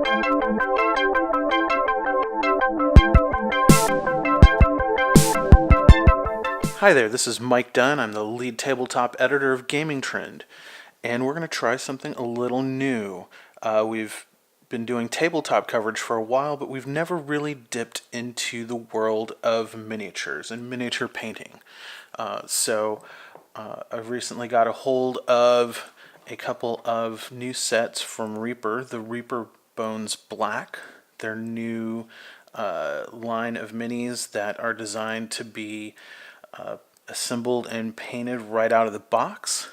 Hi there, this is Mike Dunn. I'm the lead tabletop editor of Gaming Trend, and we're going to try something a little new. We've been doing tabletop coverage for a while, but we've never really dipped into the world of miniatures and miniature painting. I've recently got a hold of a couple of new sets from Reaper, the Reaper Bones Black, their new line of minis that are designed to be assembled and painted right out of the box.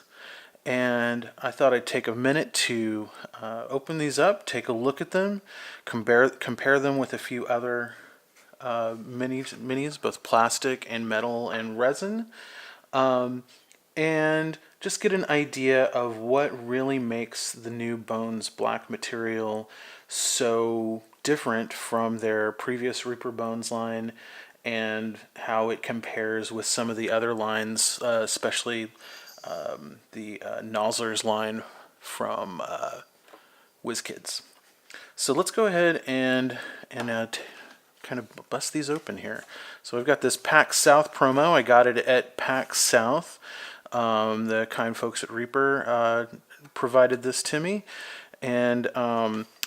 And I thought I'd take a minute to open these up, take a look at them, compare them with a few other minis, both plastic and metal and resin, and just get an idea of what really makes the new Bones Black material so different from their previous Reaper Bones line, and how it compares with some of the other lines, especially the Nozzlers line from WizKids. So let's go ahead and kind of bust these open here. So I've got this PAX South promo. I got it at PAX South. The kind folks at Reaper provided this to me. And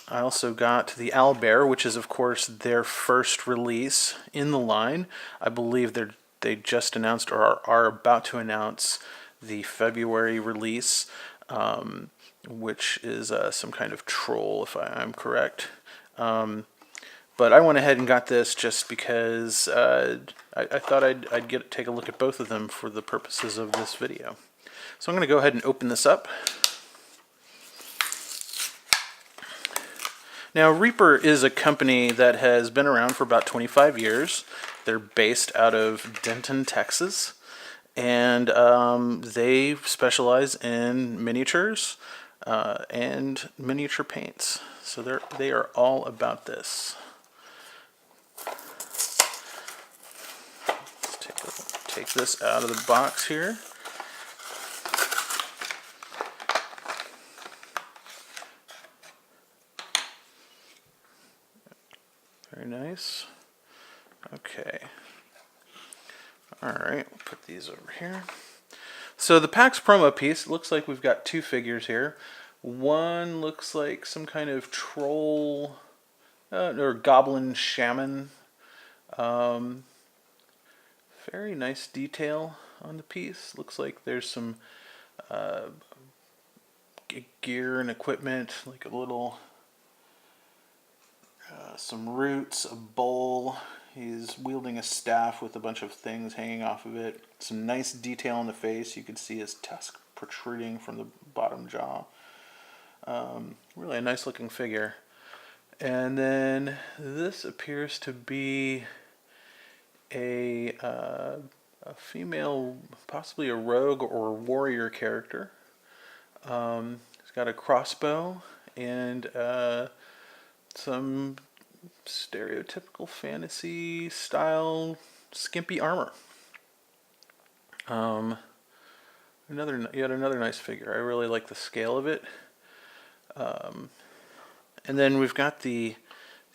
I also got the Owlbear, which is of course their first release in the line. I believe they just announced or are about to announce the February release, which is some kind of troll, if I'm correct. But I went ahead and got this just because I thought I'd take a look at both of them for the purposes of this video. So I'm going to go ahead and open this up. Now, Reaper is a company that has been around for about 25 years. They're based out of Denton, Texas, and they specialize in miniatures and miniature paints. So they are all about this. Let's take this out of the box here. Very nice. Okay. Alright, we'll put these over here. So the PAX promo piece, looks like we've got two figures here. One looks like some kind of troll or goblin shaman. Very nice detail on the piece. Looks like there's some gear and equipment, like a little some roots, a bowl. He's wielding a staff with a bunch of things hanging off of it. Some nice detail on the face. You can see his tusk protruding from the bottom jaw. Really a nice looking figure. And then this appears to be a female, possibly a rogue or warrior character. He's got a crossbow and some stereotypical fantasy style skimpy armor. Yet another nice figure. I really like the scale of it. And then we've got the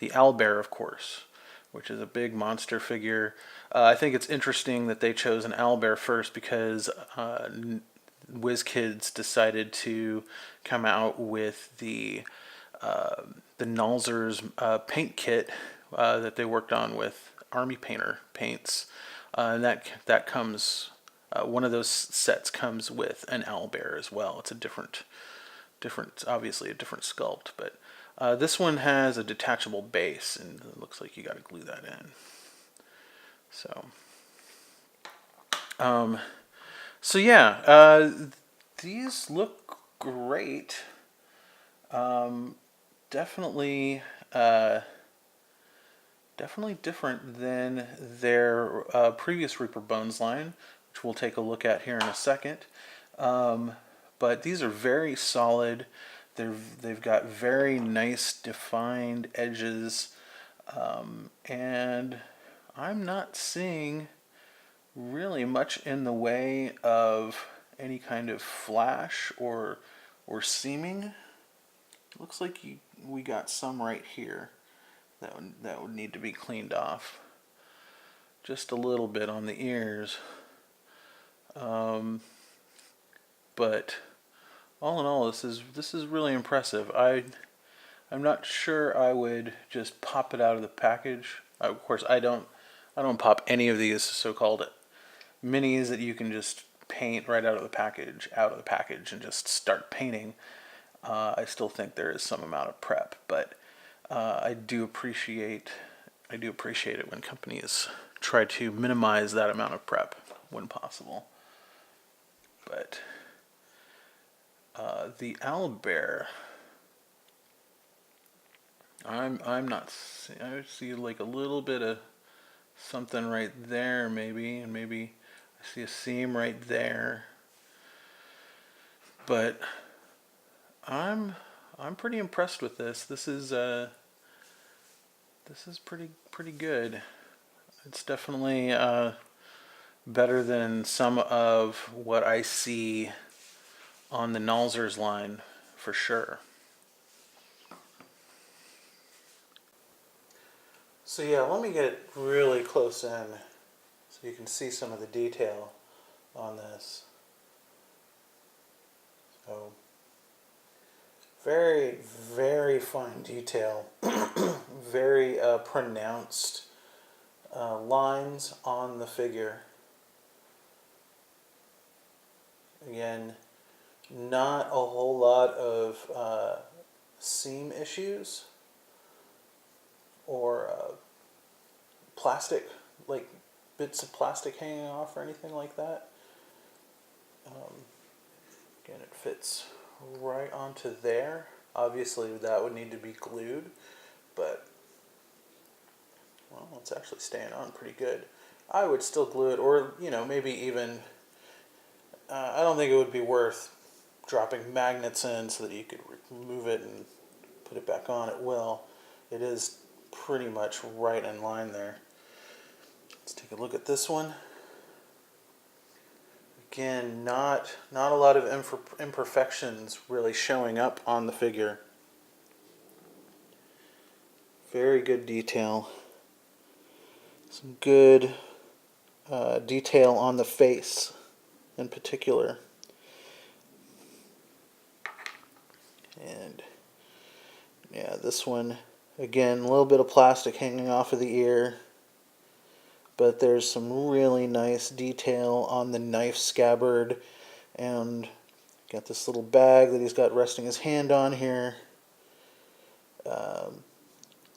Owlbear, of course, which is a big monster figure. I think it's interesting that they chose an Owlbear first because WizKids decided to come out with the Nozzlers paint kit that they worked on with Army Painter paints, and that comes. One of those sets comes with an Owlbear as well. It's a different, obviously a different sculpt, but this one has a detachable base, and it looks like you got to glue that in. So yeah, these look great. Definitely different than their previous Reaper Bones line, which we'll take a look at here in a second. But these are very solid. They've got very nice defined edges, and I'm not seeing really much in the way of any kind of flash or seaming. Looks like we got some right here that would need to be cleaned off. Just a little bit on the ears. But all in all, this is really impressive. I'm not sure I would just pop it out of the package. Of course, I don't pop any of these so-called minis that you can just paint right out of the package, and just start painting. I still think there is some amount of prep, but I do appreciate it when companies try to minimize that amount of prep when possible. But the owlbear, I'm not. I see like a little bit of something right there, maybe, and maybe I see a seam right there. But I'm pretty impressed with this. This is pretty good. It's definitely better than some of what I see on the Nalzers line, for sure. So yeah, let me get really close in so you can see some of the detail on this. So very, very fine detail, very pronounced lines on the figure. Again, not a whole lot of seam issues or plastic, like bits of plastic hanging off or anything like that. Again, it fits right onto there. Obviously that would need to be glued, but well, it's actually staying on pretty good. I would still glue it, or maybe even I don't think it would be worth dropping magnets in so that you could remove it and put it back on at will. It is pretty much right in line there. Let's take a look at this one. Again, not a lot of imperfections really showing up on the figure. Very good detail. Some good detail on the face in particular. And yeah, this one, again, a little bit of plastic hanging off of the ear, but there's some really nice detail on the knife scabbard, and got this little bag that he's got resting his hand on here.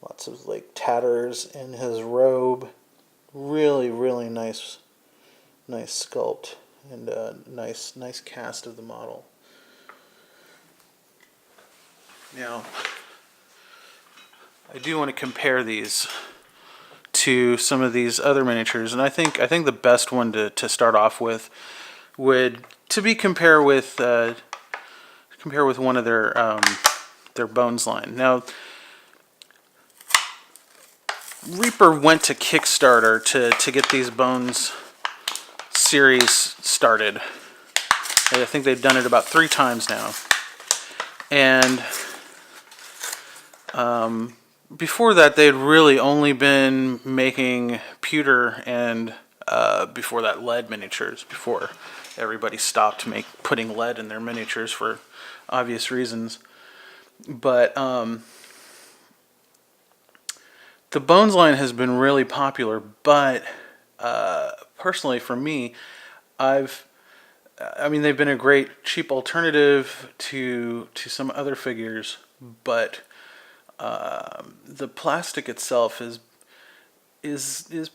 Lots of like tatters in his robe. Really, really nice sculpt, and nice cast of the model. Now, I do want to compare these to some of these other miniatures, and I think the best one to start off with would to be compare with one of their Bones line. Now, Reaper went to Kickstarter to get these Bones series started. I think they've done it about 3 times now, and before that, they'd really only been making pewter and before that lead miniatures, before everybody stopped putting lead in their miniatures for obvious reasons. But the Bones line has been really popular, but personally for me, they've been a great cheap alternative to some other figures, but the plastic itself is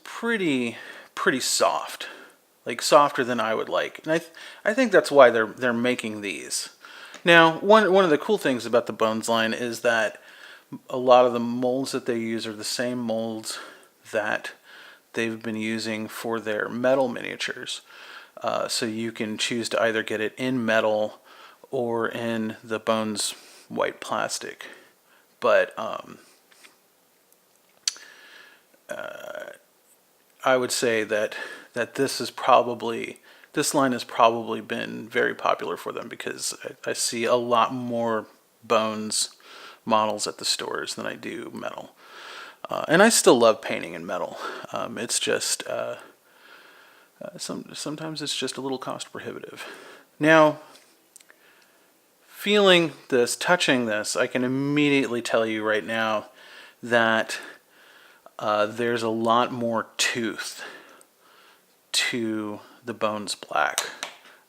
pretty soft, like softer than I would like, and I think that's why they're making these. Now, one of the cool things about the Bones line is that a lot of the molds that they use are the same molds that they've been using for their metal miniatures. So you can choose to either get it in metal or in the Bones white plastic. But I would say that this line has probably been very popular for them, because I see a lot more Bones models at the stores than I do metal. And I still love painting in metal. It's just sometimes it's just a little cost prohibitive. Now, feeling this, touching this, I can immediately tell you right now that there's a lot more tooth to the Bones Black,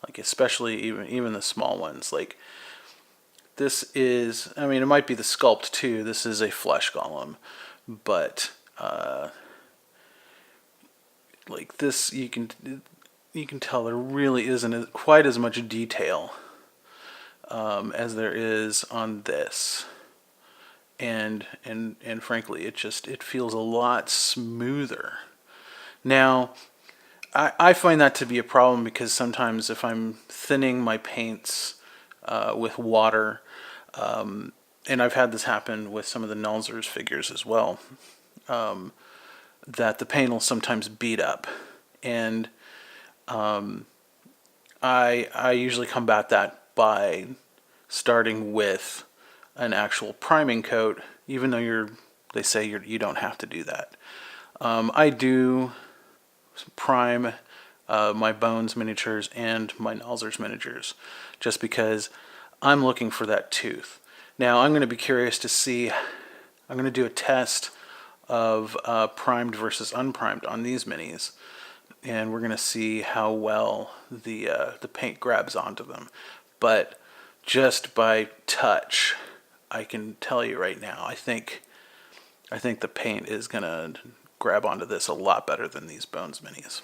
like especially even the small ones. Like this is, I mean, it might be the sculpt too. This is a flesh golem, but like this, you can tell there really isn't quite as much detail as there is on this. And frankly, it feels a lot smoother. Now, I find that to be a problem because sometimes if I'm thinning my paints with water, and I've had this happen with some of the Nulzer's figures as well, that the paint will sometimes beat up, and I usually combat that by starting with an actual priming coat, even though they say you don't have to do that. I do prime my Bones miniatures and my Nulzer's miniatures, just because I'm looking for that tooth. Now I'm going to be curious to see. I'm going to do a test of primed versus unprimed on these minis, and we're going to see how well the paint grabs onto them. But just by touch, I can tell you right now, I think the paint is going to grab onto this a lot better than these Bones minis.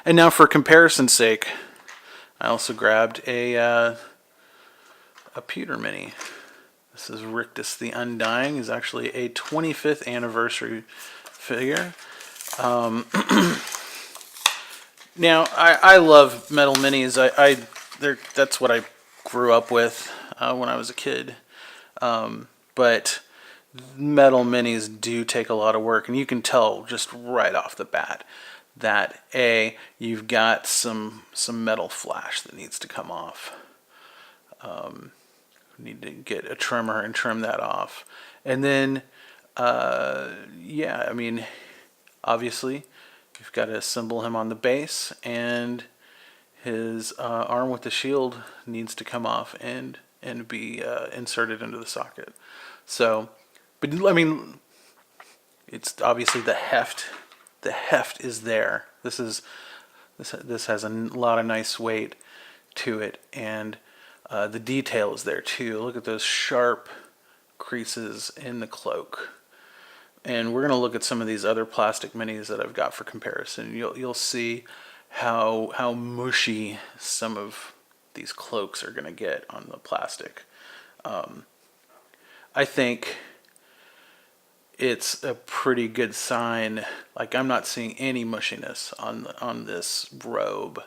And now, for comparison's sake, I also grabbed a pewter mini. This is Rictus the Undying. It's actually a 25th anniversary figure. Now, I love metal minis. That's what I grew up with when I was a kid. But metal minis do take a lot of work, and you can tell just right off the bat that you've got some metal flash that needs to come off. Need to get a trimmer and trim that off, and then yeah, I mean, obviously you've got to assemble him on the base, and his arm with the shield needs to come off and be inserted into the socket. So, but I mean, it's obviously the heft. The heft is there. This has a lot of nice weight to it, and the detail is there too. Look at those sharp creases in the cloak. And we're going to look at some of these other plastic minis that I've got for comparison. You'll see how mushy some of these cloaks are going to get on the plastic. I think it's a pretty good sign. Like, I'm not seeing any mushiness on this robe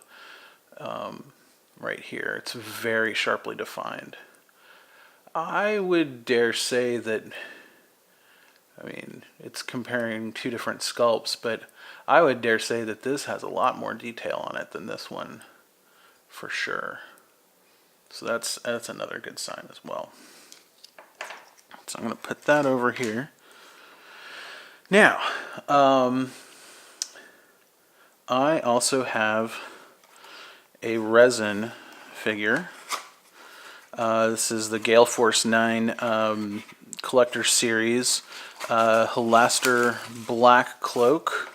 right here. It's very sharply defined. I would dare say that, I mean, it's comparing two different sculpts, but I would dare say that this has a lot more detail on it than this one, for sure. So that's another good sign as well. So I'm going to put that over here. Now, I also have a resin figure. This is the Gale Force 9 Collector Series Halaster Black Cloak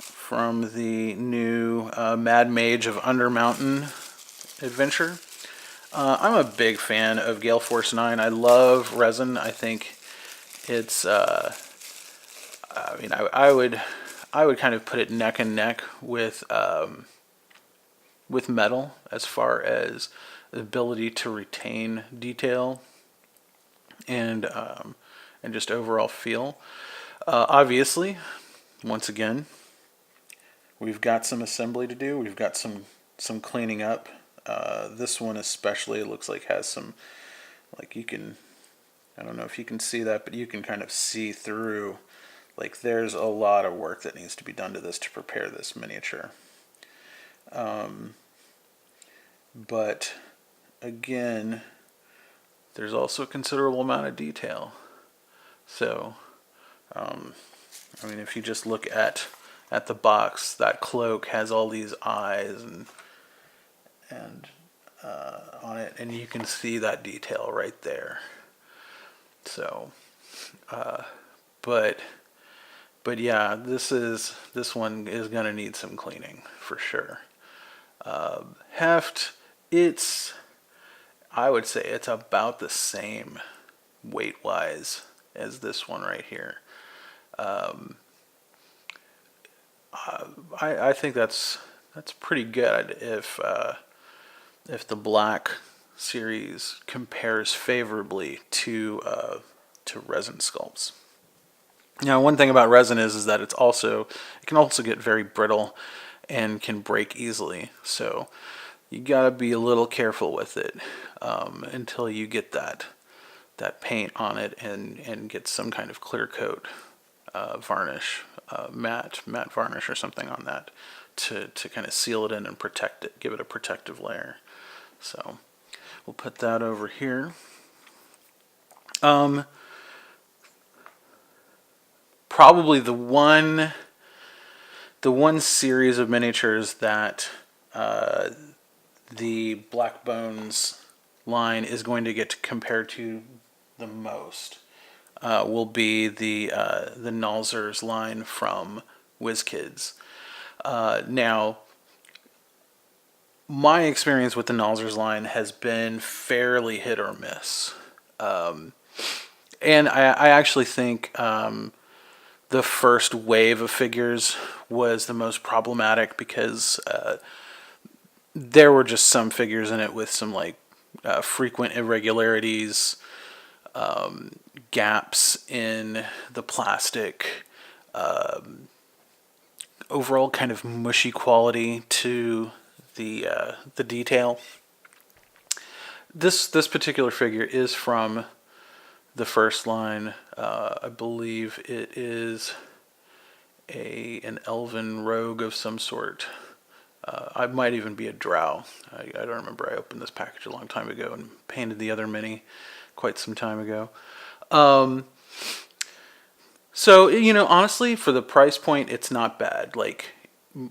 from the new Mad Mage of Undermountain adventure. I'm a big fan of Gale Force 9. I love resin. I think it's I mean, I would kind of put it neck and neck with metal as far as the ability to retain detail and just overall feel. Obviously, once again, we've got some assembly to do. We've got some cleaning up. This one especially, it looks like has some, like, you can, I don't know if you can see that, but you can kind of see through. Like, there's a lot of work that needs to be done to this to prepare this miniature. But again, there's also a considerable amount of detail. So, I mean, if you just look at the box, that cloak has all these eyes and on it, and you can see that detail right there. So, but yeah, this one is gonna need some cleaning for sure. Heft, I would say it's about the same weight wise as this one right here. I think that's pretty good if the black series compares favorably to resin sculpts. Now, one thing about resin is that it can also get very brittle and can break easily. So you gotta be a little careful with it until you get that paint on it and get some kind of clear coat varnish, matte varnish or something on that to kind of seal it in and protect it, give it a protective layer. So we'll put that over here. Probably the one series of miniatures that the Black Bones line is going to get compared to the most will be the Nalzur's line from WizKids. Now, my experience with the Nalzur's line has been fairly hit or miss. And I actually think the first wave of figures was the most problematic because there were just some figures in it with some frequent irregularities, gaps in the plastic, overall kind of mushy quality to the detail. This particular figure is from the first line. I believe it is an elven rogue of some sort. I might even be a drow. I don't remember. I opened this package a long time ago and painted the other mini quite some time ago. So, honestly, for the price point, it's not bad. Like,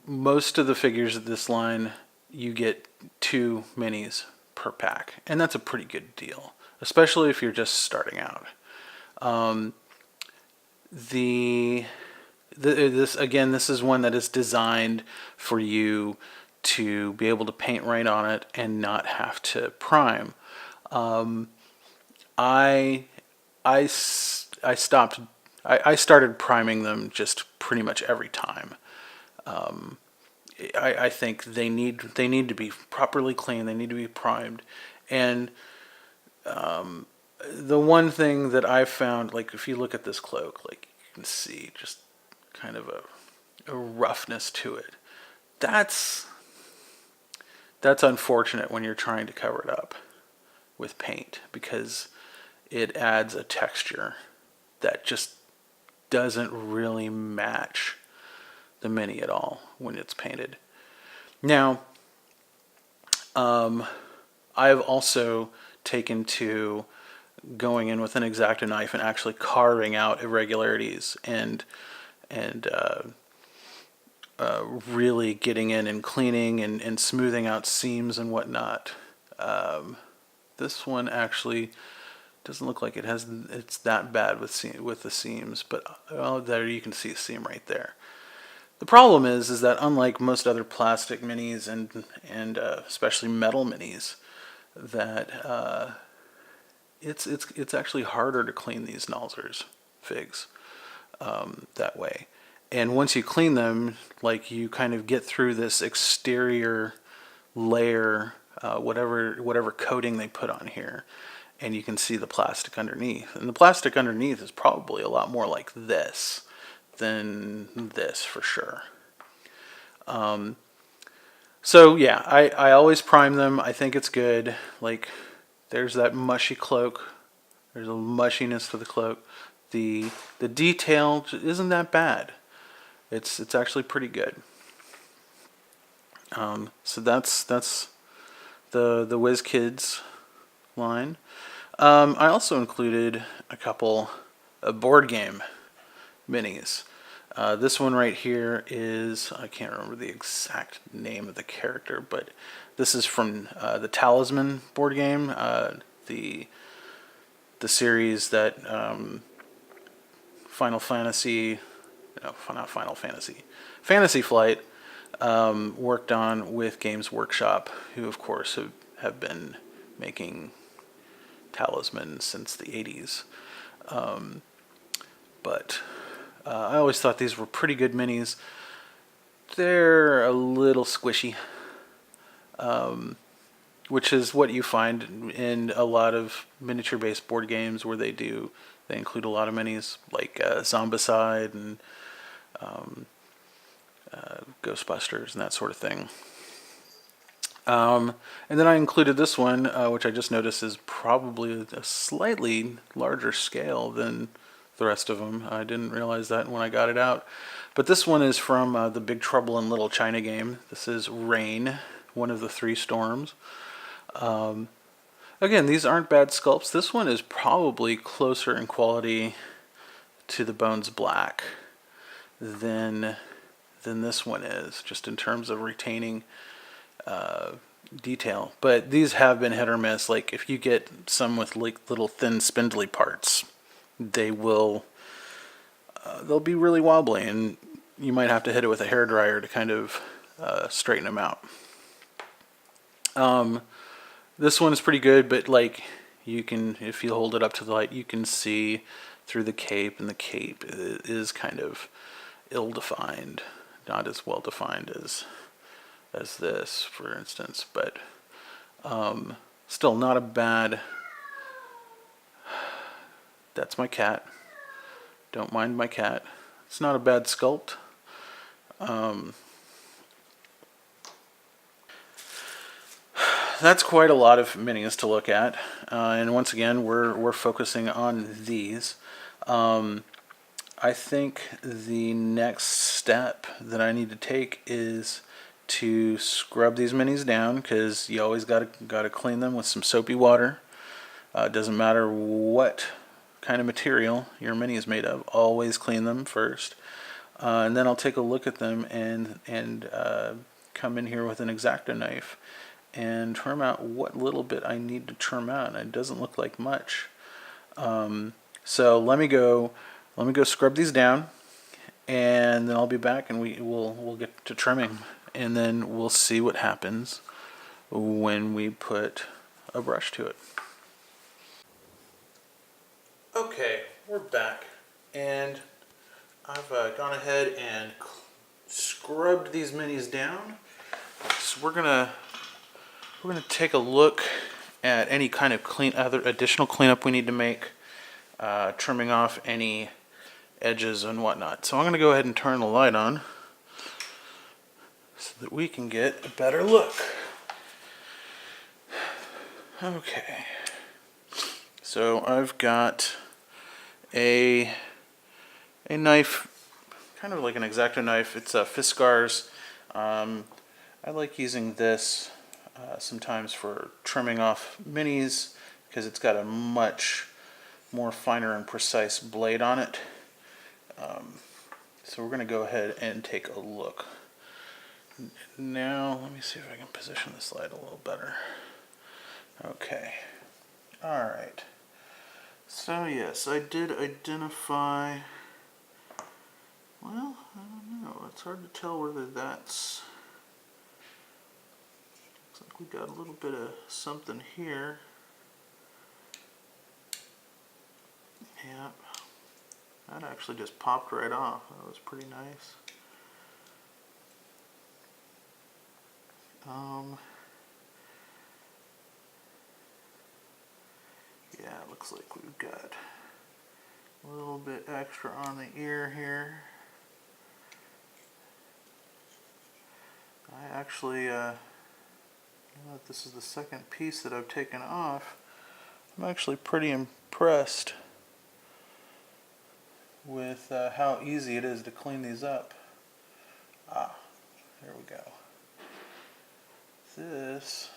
most of the figures of this line, you get 2 minis per pack. And that's a pretty good deal, especially if you're just starting out. This is one that is designed for you to be able to paint right on it and not have to prime. I started priming them just pretty much every time. I think they need to be properly cleaned. They need to be primed, and the one thing that I've found, like if you look at this cloak, like you can see just kind of a roughness to it. That's unfortunate when you're trying to cover it up with paint, because it adds a texture that just doesn't really match the mini at all when it's painted. Now, I've also taken to going in with an Xacto knife and actually carving out irregularities and really getting in and cleaning and smoothing out seams and whatnot. This one actually doesn't look like it's that bad with the seams, but there you can see a seam right there. The problem is that unlike most other plastic minis and especially metal minis, that it's actually harder to clean these Nalzur's figs that way. And once you clean them, like, you kind of get through this exterior layer, whatever coating they put on here, and you can see the plastic underneath. And the plastic underneath is probably a lot more like this than this for sure. So yeah, I always prime them. I think it's good. Like, there's that mushy cloak. There's a mushiness to the cloak. The detail isn't that bad. It's actually pretty good. So that's the WizKids line. I also included a couple of board game minis. This one right here is, I can't remember the exact name of the character, but this is from the Talisman board game, the series that Final Fantasy, no, not Final Fantasy, Fantasy Flight worked on with Games Workshop, who of course have been making Talisman since the 80s. But I always thought these were pretty good minis. They're a little squishy, which is what you find in a lot of miniature-based board games where they include a lot of minis, like Zombicide and Ghostbusters and that sort of thing. And then I included this one, which I just noticed is probably a slightly larger scale than the rest of them. I didn't realize that when I got it out. But this one is from the Big Trouble in Little China game. This is Rain, one of the 3 storms. Again, these aren't bad sculpts. This one is probably closer in quality to the Bones Black than this one is, just in terms of retaining detail. But these have been hit or miss. Like if you get some with like little thin spindly parts, they'll be really wobbly, and you might have to hit it with a hairdryer to kind of straighten them out. This one is pretty good, but like you can, if you hold it up to the light, you can see through the cape, and the cape is kind of ill-defined, not as well defined as this, for instance, but still not a bad. That's my cat. Don't mind my cat. It's not a bad sculpt. That's quite a lot of minis to look at, and once again, we're focusing on these. I think the next step that I need to take is to scrub these minis down, because you always gotta clean them with some soapy water. It doesn't matter what kind of material your mini is made of. Always clean them first, and then I'll take a look at them and come in here with an Xacto knife and trim out what little bit I need to trim out. And it doesn't look like much. So let me go scrub these down, and then I'll be back, and we'll get to trimming, and then we'll see what happens when we put a brush to it. Okay, we're back, and I've gone ahead and scrubbed these minis down. So we're gonna take a look at any kind of other additional cleanup we need to make, trimming off any edges and whatnot. So I'm going to go ahead and turn the light on so that we can get a better look. Okay, so I've got a knife, kind of like an Xacto knife. It's a Fiskars. I like using this sometimes for trimming off minis, because it's got a much more finer and precise blade on it. So we're going to go ahead and take a look. Now, let me see if I can position this light a little better. Okay. Alright. So yes, I did identify, well, I don't know. It's hard to tell whether that's, looks like we got a little bit of something here. Yep. That actually just popped right off. That was pretty nice. Yeah, it looks like we've got a little bit extra on the ear here. I actually, now that this is the second piece that I've taken off, I'm actually pretty impressed with how easy it is to clean these up. Ah, there we go. This,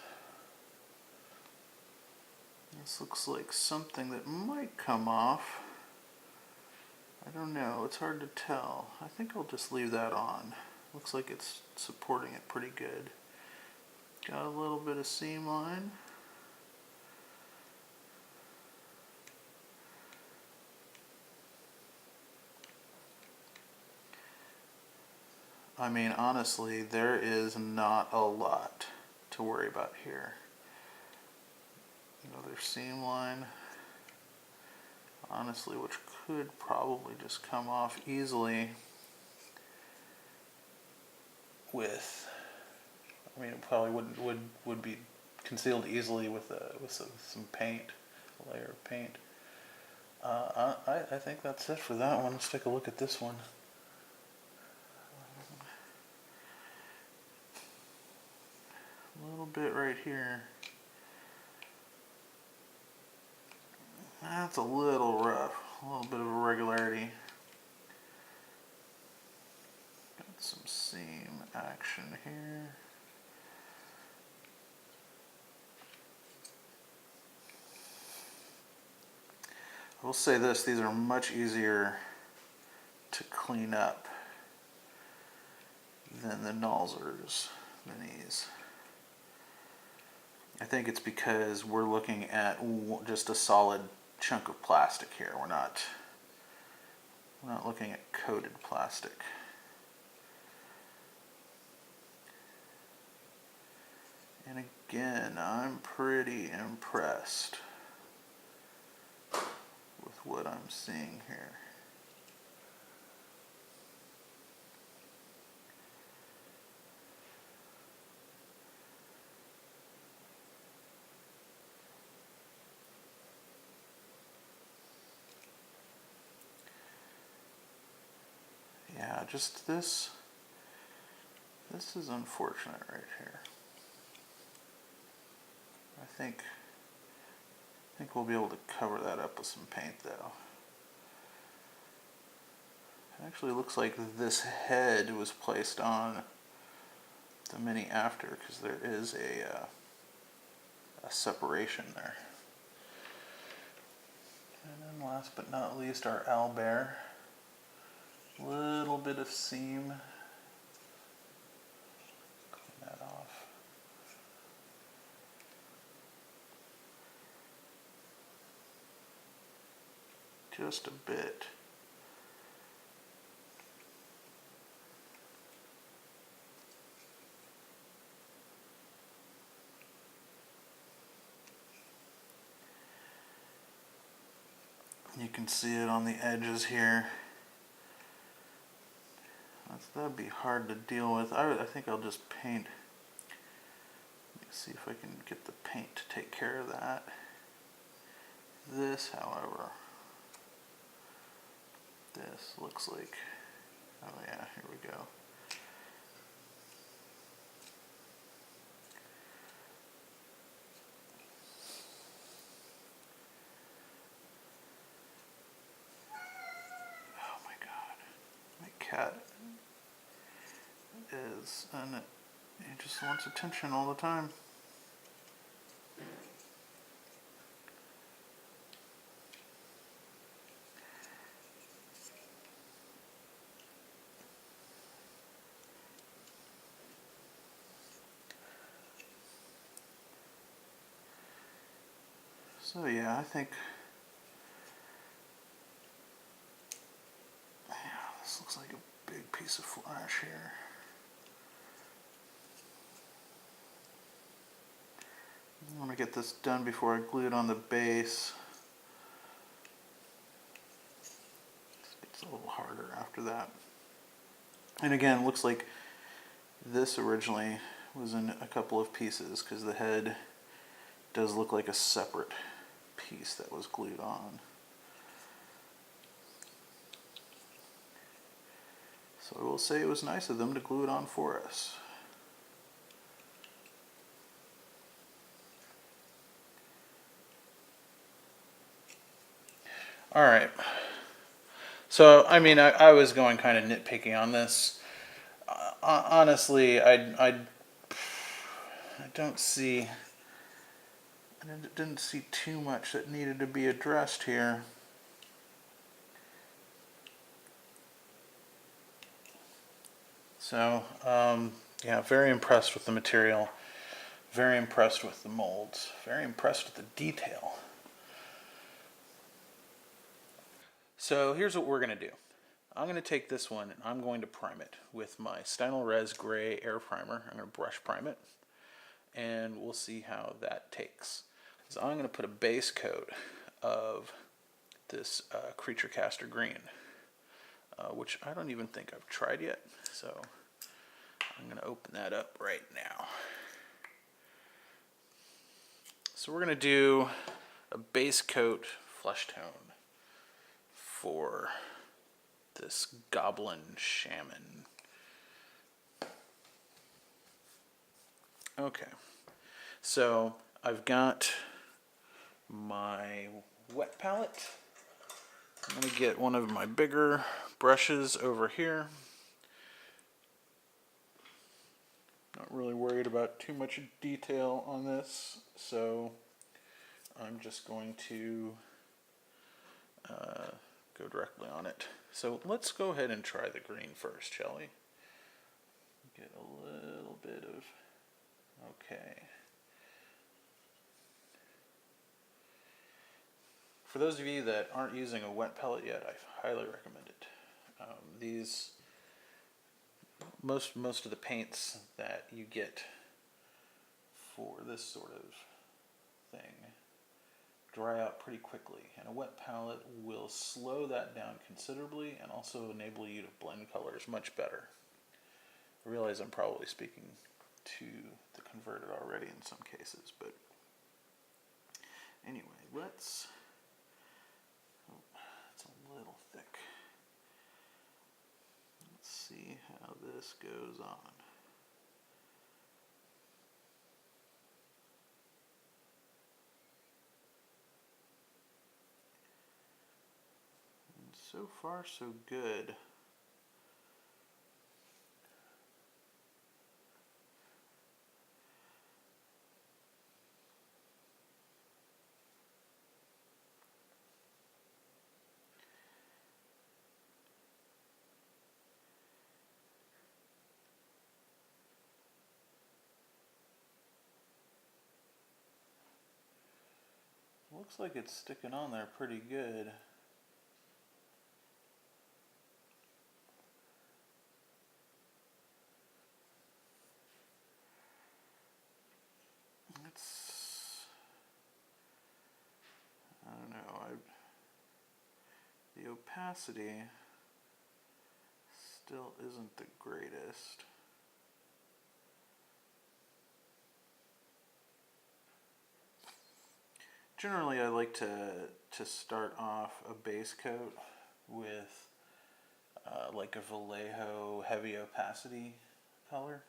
This looks like something that might come off. I don't know, it's hard to tell. I think I'll just leave that on. Looks like it's supporting it pretty good. Got a little bit of seam line. I mean, honestly, there is not a lot to worry about here. Another seam line, honestly, which could probably just come off easily with, I mean, it probably would be concealed easily with some paint, a layer of paint. I think that's it for that one. Let's take a look at this one. A little bit right here. That's a little rough, a little bit of irregularity. Got some seam action here. I will say this, these are much easier to clean up than the Nalzers, the knees. I think it's because we're looking at just a solid chunk of plastic here. We're not looking at coated plastic. And again, I'm pretty impressed with what I'm seeing here. Yeah, just this is unfortunate right here. I think we'll be able to cover that up with some paint though. It actually looks like this head was placed on the Mini after, because there is a separation there. And then last but not least, our owlbear. Little bit of seam. Clean that off. Just a bit. You can see it on the edges here. That'd be hard to deal with. I think I'll just paint. Let me see if I can get the paint to take care of that. This, however, this looks like, oh yeah, here we go. Oh my God, my cat is, and he just wants attention all the time. So yeah, I think, yeah, this looks like a big piece of flash here. I want to get this done before I glue it on the base. It's a little harder after that. And again, it looks like this originally was in a couple of pieces, because the head does look like a separate piece that was glued on. So I will say it was nice of them to glue it on for us. All right. So, I mean, I was going kind of nitpicky on this. Honestly, I don't see I didn't see too much that needed to be addressed here. So, yeah, very impressed with the material. Very impressed with the molds. Very impressed with the detail. So here's what we're going to do. I'm going to take this one and I'm going to prime it with my Stynylrez Gray Air Primer. I'm going to brush prime it and we'll see how that takes. So I'm going to put a base coat of this Creature Caster Green, which I don't even think I've tried yet. So I'm going to open that up right now. So we're going to do a base coat flesh tone for this Goblin Shaman. Okay, so I've got my wet palette. I'm going to get one of my bigger brushes over here. Not really worried about too much detail on this, so I'm just going to go directly on it. So let's go ahead and try the green first, shall we? Get a little bit of, okay. For those of you that aren't using a wet palette yet, I highly recommend it. Most of the paints that you get for this sort of thing dry out pretty quickly, and a wet palette will slow that down considerably and also enable you to blend colors much better. I realize I'm probably speaking to the converted already in some cases, but anyway, let's, oh, it's a little thick. Let's see how this goes on. And so far, so good. Looks like it's sticking on there pretty good. I don't know, the opacity still isn't the greatest. Generally, I like to start off a base coat with like a Vallejo heavy opacity color.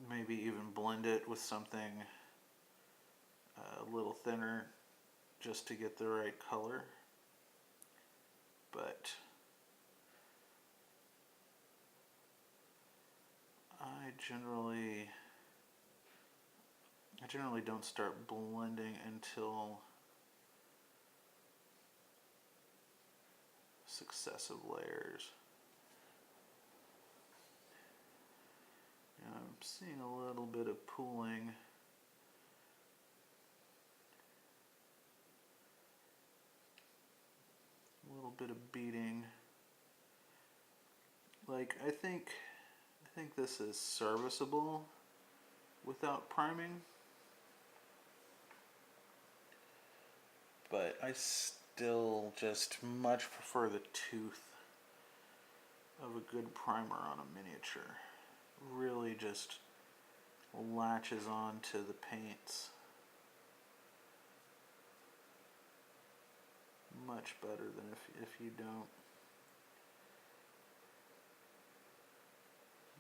Maybe even blend it with something a little thinner just to get the right color. But I generally don't start blending until successive layers. And I'm seeing a little bit of pooling. A little bit of beading. Like, I think this is serviceable without priming. But I still just much prefer the tooth of a good primer on a miniature. Really just latches on to the paints much better than if you don't.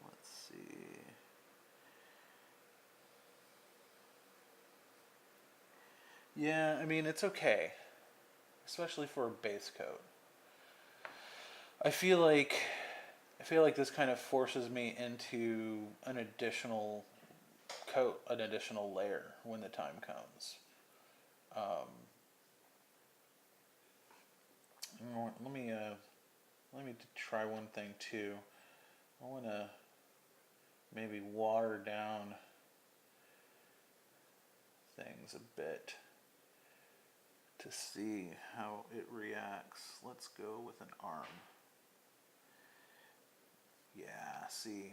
Let's see. Yeah, I mean, it's okay, especially for a base coat. I feel like this kind of forces me into an additional coat an additional layer when the time comes. Let me try one thing too. I want to maybe water down things a bit to see how it reacts. Let's go with an arm. Yeah, see.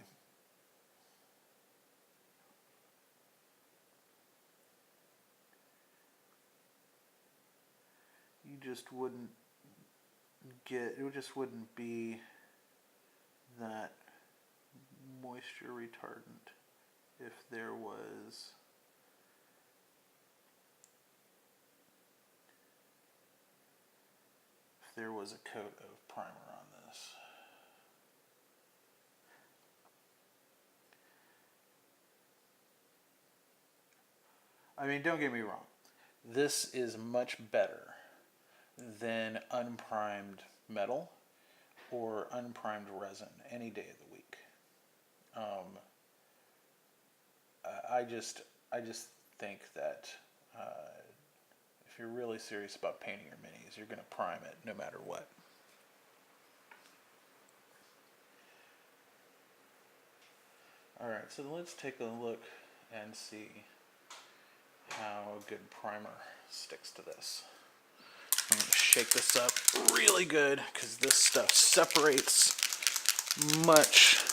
You just wouldn't get, it just wouldn't be that moisture retardant if there was a coat of primer on this. I mean, don't get me wrong. This is much better than unprimed metal or unprimed resin any day of the week. I just think that if you're really serious about painting your minis, you're going to prime it no matter what. Alright, so let's take a look and see how a good primer sticks to this. I'm going to shake this up really good because this stuff separates much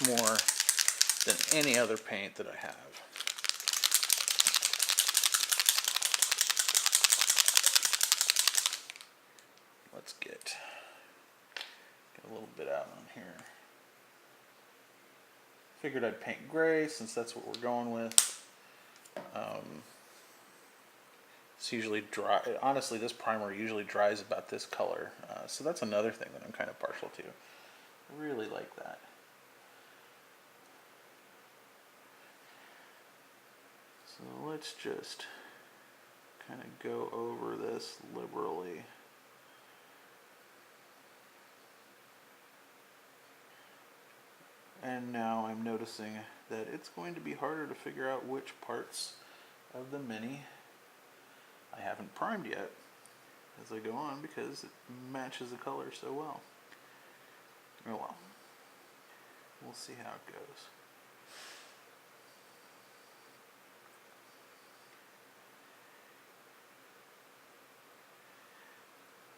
more than any other paint that I have. Let's get a little bit out on here. Figured I'd paint gray since that's what we're going with. It's usually dry. Honestly, this primer usually dries about this color, so that's another thing that I'm kind of partial to. I really like that. So let's just kind of go over this liberally. And now I'm noticing that it's going to be harder to figure out which parts of the Mini I haven't primed yet as I go on because it matches the color so well. Oh well. We'll see how it goes.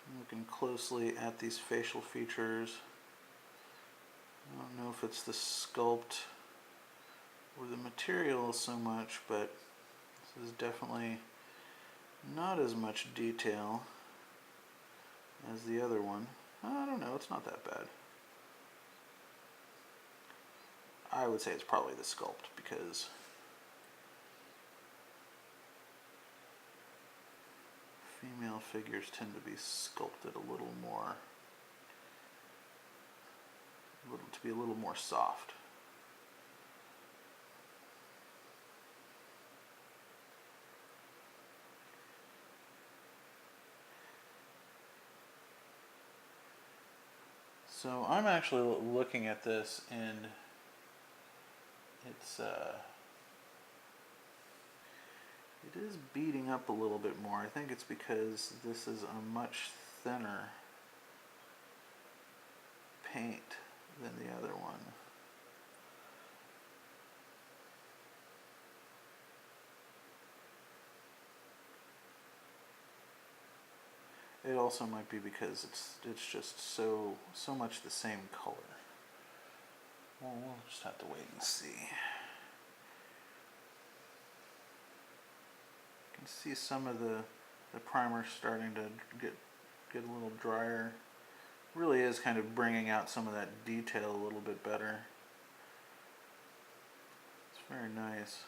I'm looking closely at these facial features. I don't know if it's the sculpt or the material so much, but this is definitely not as much detail as the other one. I don't know, it's not that bad. I would say it's probably the sculpt because female figures tend to be sculpted a little more, to be a little more soft. So I'm actually looking at this and it is beating up a little bit more. I think it's because this is a much thinner paint than the other one. It also might be because it's just so much the same color. Well, we'll just have to wait and see. You can see some of the primer starting to get a little drier. Really is kind of bringing out some of that detail a little bit better. It's very nice.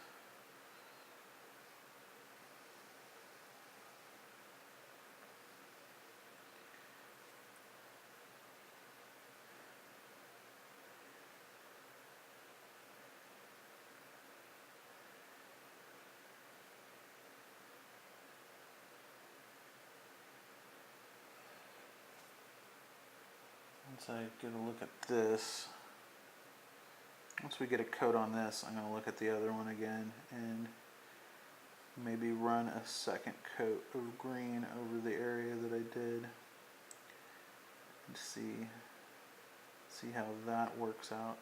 Once I get a look at this, once we get a coat on this, I'm going to look at the other one again and maybe run a second coat of green over the area that I did and see how that works out.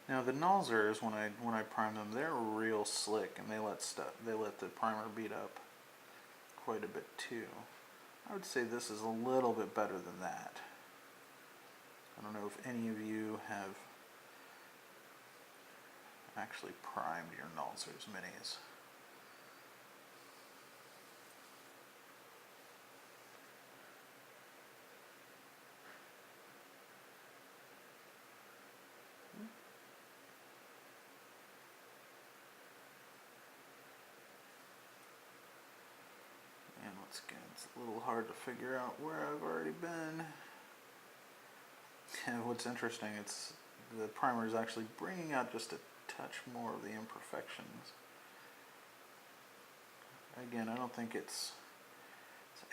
Now the nozzers, when I prime them, they're real slick and they let the primer beat up quite a bit too. I would say this is a little bit better than that. I don't know if any of you have actually primed your nozzers minis. Once again, it's a little hard to figure out where I've already been. And what's interesting, it's the primer is actually bringing out just a touch more of the imperfections. Again, I don't think it's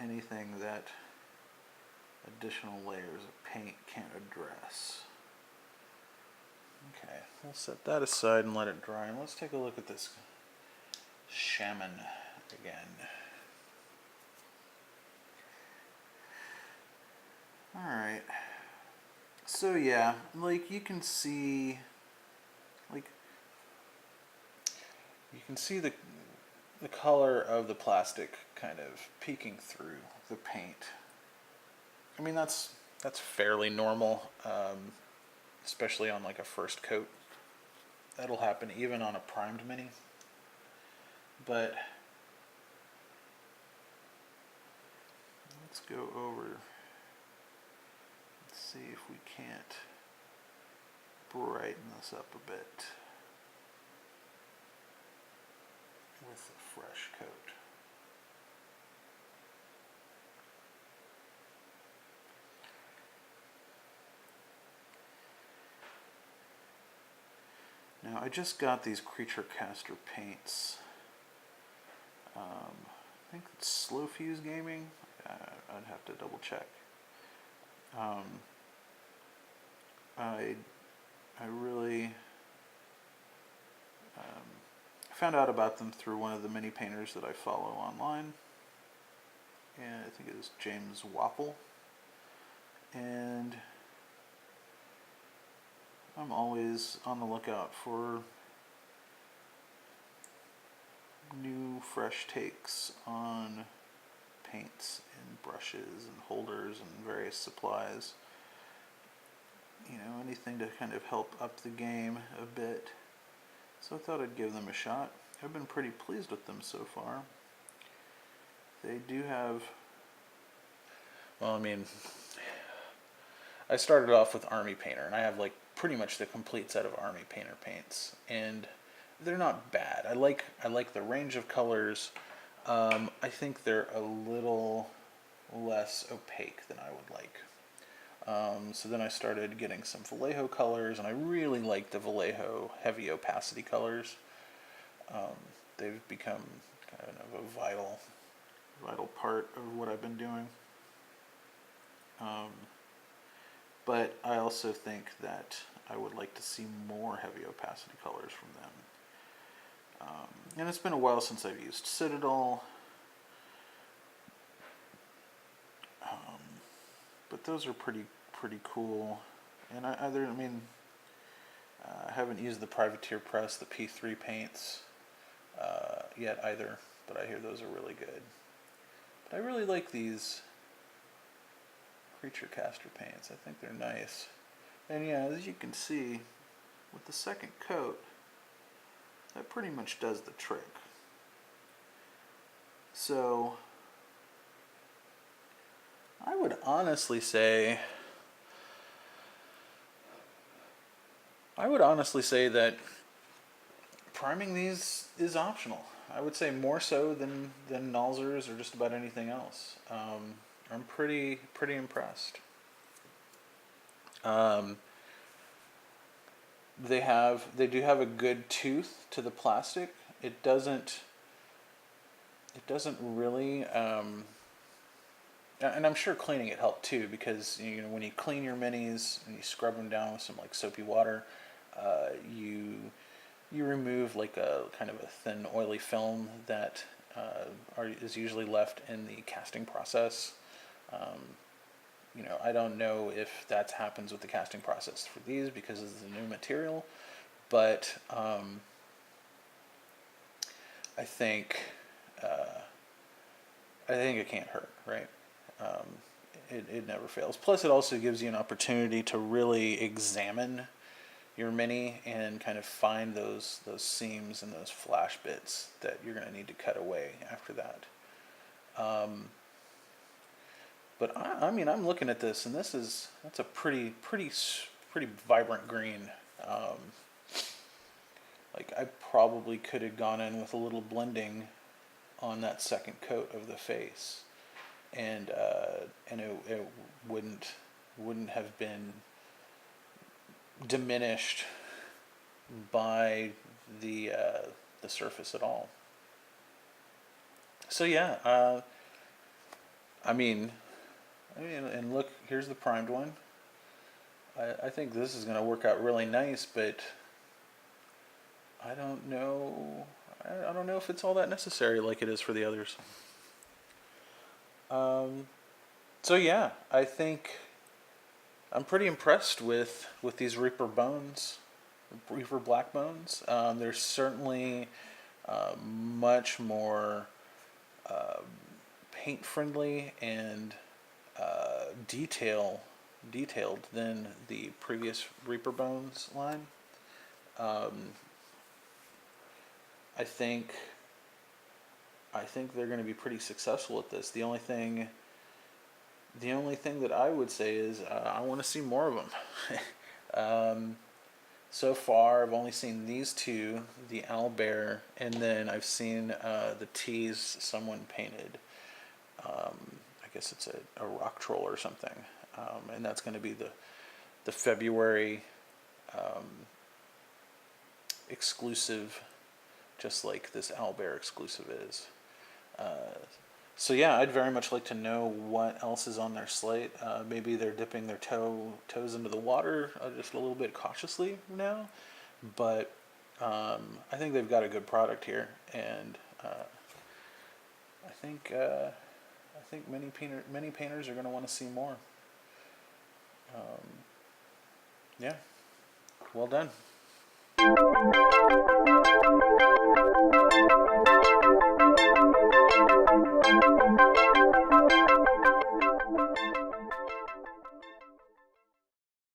anything that additional layers of paint can't address. Okay, we'll set that aside and let it dry. And let's take a look at this shaman again. Alright, so yeah, like you can see the color of the plastic kind of peeking through the paint. I mean, that's fairly normal, especially on like a first coat. That'll happen even on a primed mini. But let's go over. See if we can't brighten this up a bit with a fresh coat. Now I just got these Creature Caster paints. I think it's Slow Fuse Gaming. I'd have to double check. I really found out about them through one of the mini painters that I follow online, and I think it was James Wapple, and I'm always on the lookout for new fresh takes on paints and brushes and holders and various supplies. You know, anything to kind of help up the game a bit. So I thought I'd give them a shot. I've been pretty pleased with them so far. They do have... Well, I mean, I started off with Army Painter, and I have like pretty much the complete set of Army Painter paints, and they're not bad. I like the range of colors. I think they're a little less opaque than I would like. So then I started getting some Vallejo colors, and I really like the Vallejo heavy opacity colors. They've become kind of a vital part of what I've been doing. But I also think that I would like to see more heavy opacity colors from them. And it's been a while since I've used Citadel. But those are pretty cool. And I haven't used the Privateer Press, the P3 paints yet either, but I hear those are really good. But I really like these Creature Caster paints. I think they're nice. And yeah, as you can see, with the second coat, that pretty much does the trick. So I would honestly say I would honestly say that priming these is optional. I would say more so than Nalzers or just about anything else. I'm pretty impressed. Um, they do have a good tooth to the plastic. It doesn't really, and I'm sure cleaning it helped too, because when you clean your minis and you scrub them down with some like soapy water, you remove like a kind of a thin oily film that is usually left in the casting process. Um, I don't know if that happens with the casting process for these because of the new material, but I think uh, I think it can't hurt, right? Um, it never fails. Plus, it also gives you an opportunity to really examine your mini and kind of find those seams and those flash bits that you're going to need to cut away after that. Um, but I mean, I'm looking at this, and that's a pretty vibrant green. Um, like I probably could have gone in with a little blending on that second coat of the face, and it wouldn't have been diminished by the surface at all. So yeah, I mean, and look, here's the primed one. I think this is going to work out really nice, but I don't know. I don't know if it's all that necessary like it is for the others. Um, so yeah, I think I'm pretty impressed with these Reaper bones, Reaper black bones. They're certainly much more uh, paint friendly and detailed than the previous Reaper Bones line. Um, I think they're going to be pretty successful at this. The only thing that I would say is I want to see more of them. So far, I've only seen these two, the owlbear, and then I've seen the teas someone painted. I guess it's a rock troll or something, and that's going to be the February um, exclusive, just like this owlbear exclusive is. Uh, so yeah, I'd very much like to know what else is on their slate. Maybe they're dipping their toes into the water just a little bit cautiously now, but I think they've got a good product here, and I think many painters are going to want to see more. Yeah, well done.